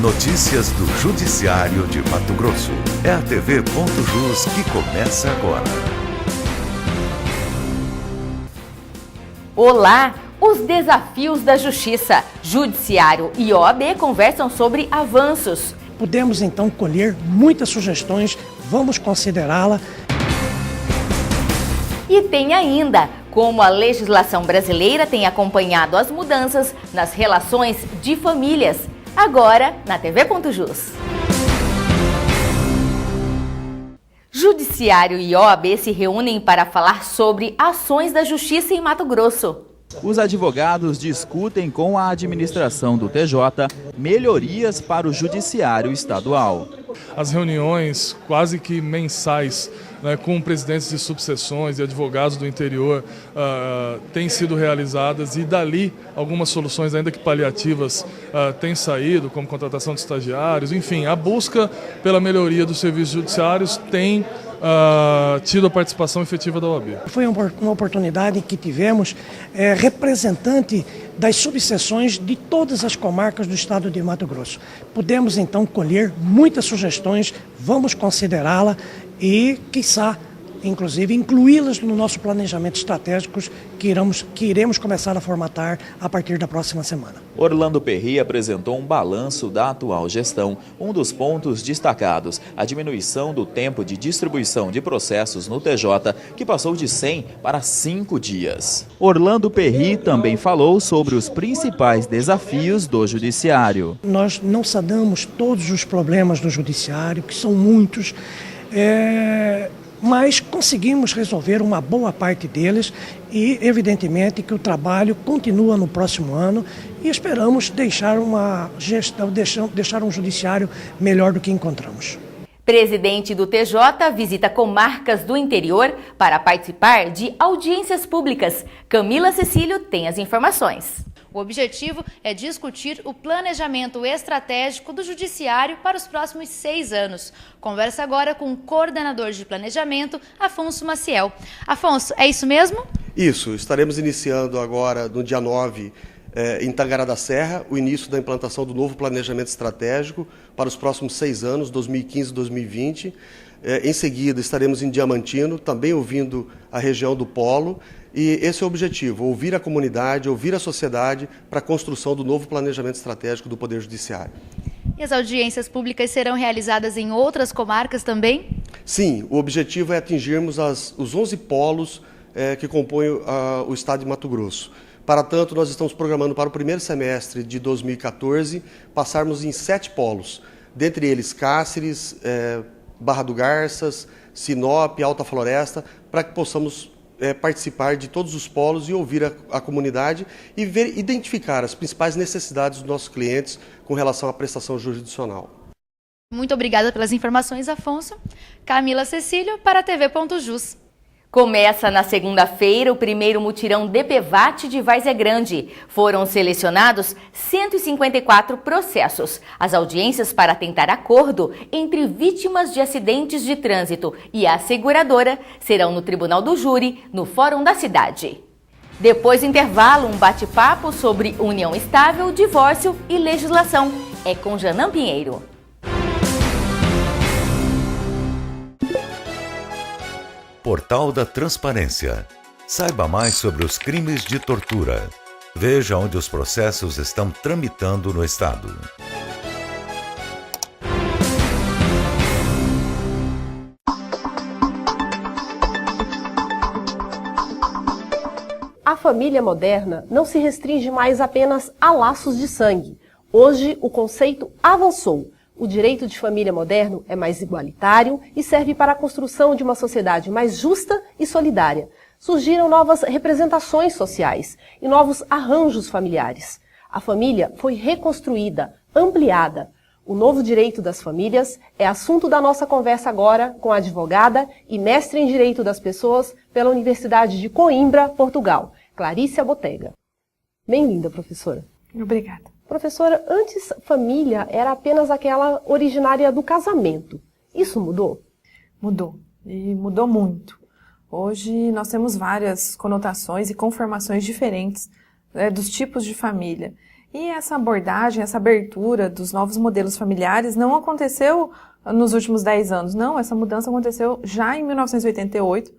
Notícias do Judiciário de Mato Grosso. É a TV.jus que começa agora. Olá! Os desafios da Justiça. Judiciário e OAB conversam sobre avanços. Pudemos então colher muitas sugestões, vamos considerá-la. E tem ainda como a legislação brasileira tem acompanhado as mudanças nas relações de famílias. Agora na TV.jus. Judiciário e OAB se reúnem para falar sobre ações da Justiça em Mato Grosso. Os advogados discutem com a administração do TJ melhorias para o judiciário estadual. As reuniões quase que mensais, com presidentes de subseções e advogados do interior têm sido realizadas e dali algumas soluções ainda que paliativas têm saído, como contratação de estagiários, enfim, a busca pela melhoria dos serviços judiciários tem tido a participação efetiva da OAB. Foi uma oportunidade que tivemos representante das subseções de todas as comarcas do estado de Mato Grosso. Pudemos então colher muitas sugestões, vamos considerá-la e, quiçá, inclusive, incluí-las no nosso planejamento estratégico que iremos começar a formatar a partir da próxima semana. Orlando Perry apresentou um balanço da atual gestão. Um dos pontos destacados, a diminuição do tempo de distribuição de processos no TJ, que passou de 100 para 5 dias. Orlando Perry também falou sobre os principais desafios do judiciário. Nós não sanamos todos os problemas do judiciário, que são muitos, mas conseguimos resolver uma boa parte deles e, evidentemente, que o trabalho continua no próximo ano e esperamos deixar um judiciário melhor do que encontramos. Presidente do TJ visita comarcas do interior para participar de audiências públicas. Camila Cecílio tem as informações. O objetivo é discutir o planejamento estratégico do Judiciário para os próximos 6 anos. Conversa agora com o coordenador de planejamento, Afonso Maciel. Afonso, é isso mesmo? Isso, estaremos iniciando agora no dia 9, em Tangará da Serra, o início da implantação do novo planejamento estratégico para os próximos 6 anos, 2015 e 2020. Em seguida, estaremos em Diamantino, também ouvindo a região do Polo. E esse é o objetivo, ouvir a comunidade, ouvir a sociedade para a construção do novo planejamento estratégico do Poder Judiciário. E as audiências públicas serão realizadas em outras comarcas também? Sim, o objetivo é atingirmos os 11 polos que compõem o estado de Mato Grosso. Para tanto, nós estamos programando para o primeiro semestre de 2014 passarmos em 7 polos, dentre eles Cáceres, Barra do Garças, Sinop, Alta Floresta, para que possamos participar de todos os polos e ouvir a comunidade e identificar as principais necessidades dos nossos clientes com relação à prestação jurisdicional. Muito obrigada pelas informações, Afonso. Camila Cecílio para a TV.jus. Começa na segunda-feira o primeiro mutirão DPVAT de Várzea Grande. Foram selecionados 154 processos. As audiências para tentar acordo entre vítimas de acidentes de trânsito e a seguradora serão no Tribunal do Júri, no Fórum da Cidade. Depois do intervalo, um bate-papo sobre união estável, divórcio e legislação. É com Janã Pinheiro. Portal da Transparência. Saiba mais sobre os crimes de tortura. Veja onde os processos estão tramitando no estado. A família moderna não se restringe mais apenas a laços de sangue. Hoje, o conceito avançou. O direito de família moderno é mais igualitário e serve para a construção de uma sociedade mais justa e solidária. Surgiram novas representações sociais e novos arranjos familiares. A família foi reconstruída, ampliada. O novo direito das famílias é assunto da nossa conversa agora com a advogada e mestre em Direito das Pessoas pela Universidade de Coimbra, Portugal, Clarícia Botega. Bem-vinda, professora. Obrigada. Professora, antes família era apenas aquela originária do casamento. Isso mudou? Mudou. E mudou muito. Hoje nós temos várias conotações e conformações diferentes dos tipos de família. E essa abordagem, essa abertura dos novos modelos familiares não aconteceu nos últimos 10 anos, não. Essa mudança aconteceu já em 1988,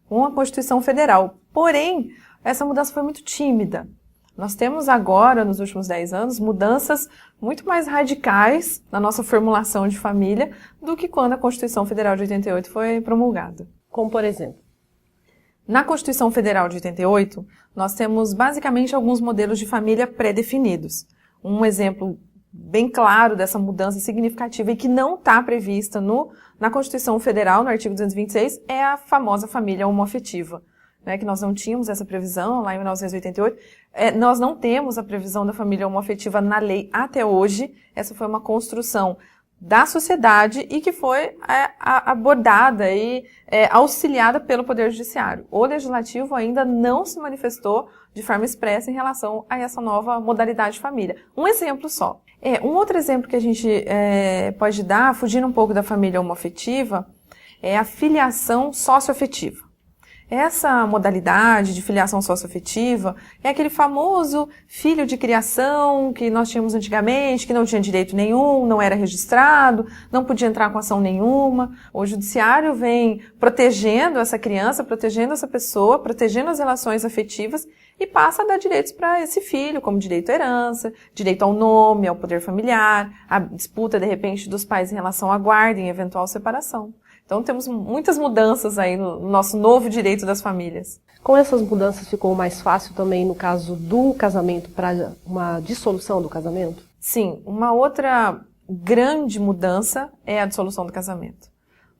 com a Constituição Federal. Porém, essa mudança foi muito tímida. Nós temos agora, nos últimos 10 anos, mudanças muito mais radicais na nossa formulação de família do que quando a Constituição Federal de 88 foi promulgada. Como, por exemplo? Na Constituição Federal de 88, nós temos basicamente alguns modelos de família pré-definidos. Um exemplo bem claro dessa mudança significativa e que não está prevista na Constituição Federal, no artigo 226, é a famosa família homoafetiva, né, que nós não tínhamos essa previsão lá em 1988. Nós não temos a previsão da família homoafetiva na lei até hoje. Essa foi uma construção da sociedade e que foi abordada e auxiliada pelo Poder Judiciário. O Legislativo ainda não se manifestou de forma expressa em relação a essa nova modalidade de família. Um exemplo só. Um outro exemplo que a gente pode dar, fugindo um pouco da família homoafetiva, é a filiação socioafetiva. Essa modalidade de filiação socioafetiva é aquele famoso filho de criação que nós tínhamos antigamente, que não tinha direito nenhum, não era registrado, não podia entrar com ação nenhuma. O judiciário vem protegendo essa criança, protegendo essa pessoa, protegendo as relações afetivas e passa a dar direitos para esse filho, como direito à herança, direito ao nome, ao poder familiar, a disputa, de repente, dos pais em relação à guarda em eventual separação. Então, temos muitas mudanças aí no nosso novo direito das famílias. Com essas mudanças ficou mais fácil também no caso do casamento, para uma dissolução do casamento? Sim, uma outra grande mudança é a dissolução do casamento.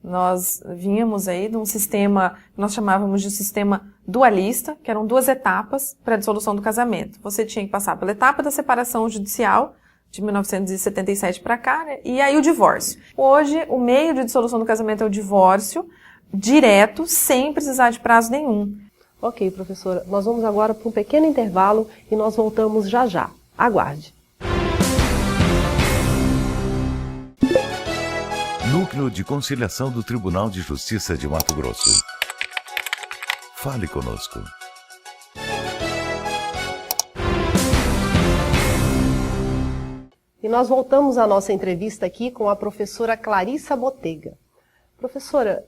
Nós vínhamos aí de um sistema que nós chamávamos de sistema dualista, que eram 2 etapas para a dissolução do casamento. Você tinha que passar pela etapa da separação judicial, de 1977 para cá, né? E aí o divórcio. Hoje, o meio de dissolução do casamento é o divórcio, direto, sem precisar de prazo nenhum. Ok, professora. Nós vamos agora para um pequeno intervalo e nós voltamos já já. Aguarde. Núcleo de Conciliação do Tribunal de Justiça de Mato Grosso. Fale conosco. E nós voltamos à nossa entrevista aqui com a professora Clarissa Botega. Professora,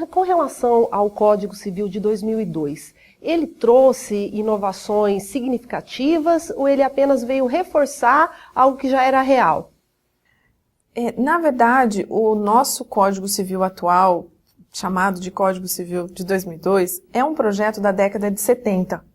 com relação ao Código Civil de 2002, ele trouxe inovações significativas ou ele apenas veio reforçar algo que já era real? Na verdade, o nosso Código Civil atual, chamado de Código Civil de 2002, é um projeto da década de 70.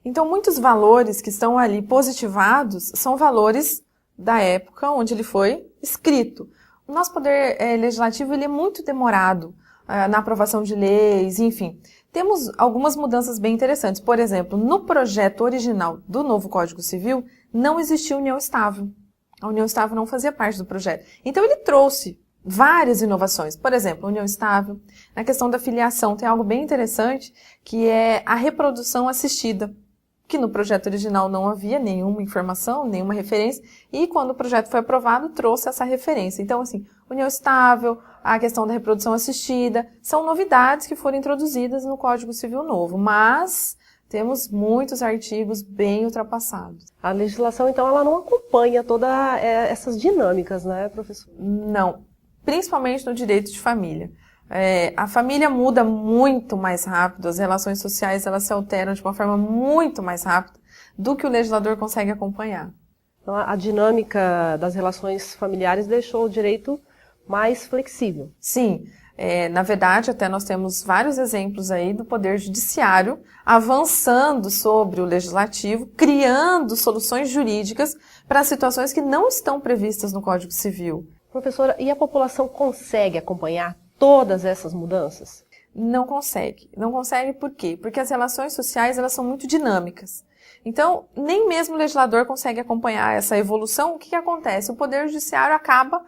Então, muitos valores que estão ali positivados são valores da época onde ele foi escrito. O nosso poder legislativo ele é muito demorado na aprovação de leis, enfim. Temos algumas mudanças bem interessantes. Por exemplo, no projeto original do novo Código Civil, não existia união estável. A união estável não fazia parte do projeto. Então, ele trouxe várias inovações. Por exemplo, união estável. Na questão da filiação, tem algo bem interessante, que é a reprodução assistida, que no projeto original não havia nenhuma informação, nenhuma referência, e quando o projeto foi aprovado, trouxe essa referência. Então, assim, união estável, a questão da reprodução assistida, são novidades que foram introduzidas no Código Civil novo, mas temos muitos artigos bem ultrapassados. A legislação, então, ela não acompanha todas essas dinâmicas, né, professor? Não, principalmente no direito de família. A família muda muito mais rápido, as relações sociais elas se alteram de uma forma muito mais rápida do que o legislador consegue acompanhar. Então, a dinâmica das relações familiares deixou o direito mais flexível. Sim, na verdade até nós temos vários exemplos aí do Poder Judiciário avançando sobre o Legislativo, criando soluções jurídicas para situações que não estão previstas no Código Civil. Professora, e a população consegue acompanhar todas essas mudanças? Não consegue. Não consegue por quê? Porque as relações sociais elas são muito dinâmicas. Então, nem mesmo o legislador consegue acompanhar essa evolução. O que acontece? O Poder Judiciário acaba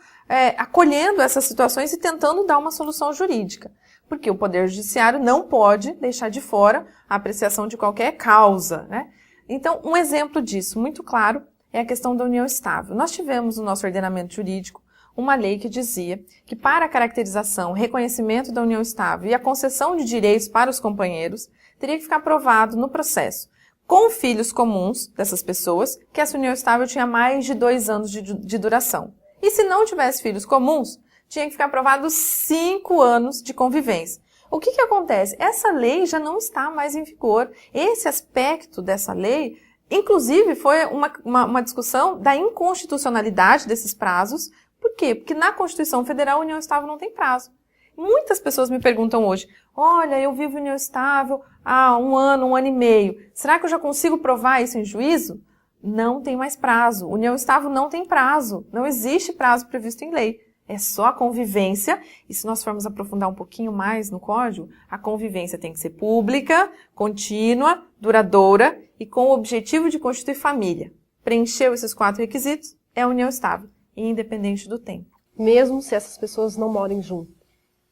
acolhendo essas situações e tentando dar uma solução jurídica. Porque o Poder Judiciário não pode deixar de fora a apreciação de qualquer causa, né? Então, um exemplo disso, muito claro, é a questão da união estável. Nós tivemos no nosso ordenamento jurídico uma lei que dizia que para a caracterização, reconhecimento da união estável e a concessão de direitos para os companheiros, teria que ficar provado no processo com filhos comuns dessas pessoas, que essa união estável tinha mais de 2 anos de duração. E se não tivesse filhos comuns, tinha que ficar aprovado 5 anos de convivência. O que acontece? Essa lei já não está mais em vigor. Esse aspecto dessa lei, inclusive, foi uma discussão da inconstitucionalidade desses prazos. Por quê? Porque na Constituição Federal a união estável não tem prazo. Muitas pessoas me perguntam hoje, olha, eu vivo união estável há 1 ano, 1 ano e meio. Será que eu já consigo provar isso em juízo? Não tem mais prazo. União estável não tem prazo. Não existe prazo previsto em lei. É só a convivência, e se nós formos aprofundar um pouquinho mais no código, a convivência tem que ser pública, contínua, duradoura e com o objetivo de constituir família. Preencheu esses 4 requisitos, é a união estável, independente do tempo. Mesmo se essas pessoas não morem junto.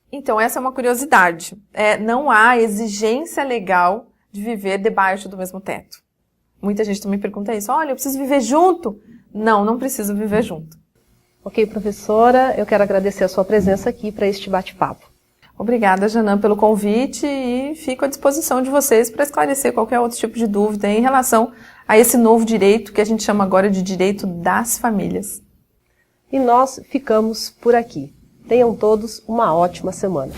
Então, essa é uma curiosidade. Não há exigência legal de viver debaixo do mesmo teto. Muita gente também pergunta isso, olha, eu preciso viver junto? Não, não preciso viver junto. Ok, professora, eu quero agradecer a sua presença aqui para este bate-papo. Obrigada, Janã, pelo convite e fico à disposição de vocês para esclarecer qualquer outro tipo de dúvida em relação a esse novo direito que a gente chama agora de direito das famílias. E nós ficamos por aqui. Tenham todos uma ótima semana.